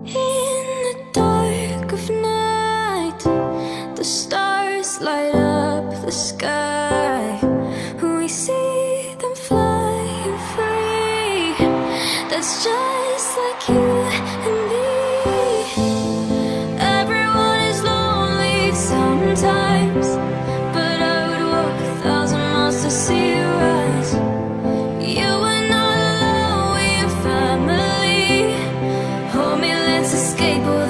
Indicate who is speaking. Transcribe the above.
Speaker 1: In the dark of night, the stars light up the sky. We see them flying free. That's just like you and me. Everyone is lonely sometimes, but I would walk 1,000 miles to see you rise. You are not alone, we are family. Hold me, let's escape.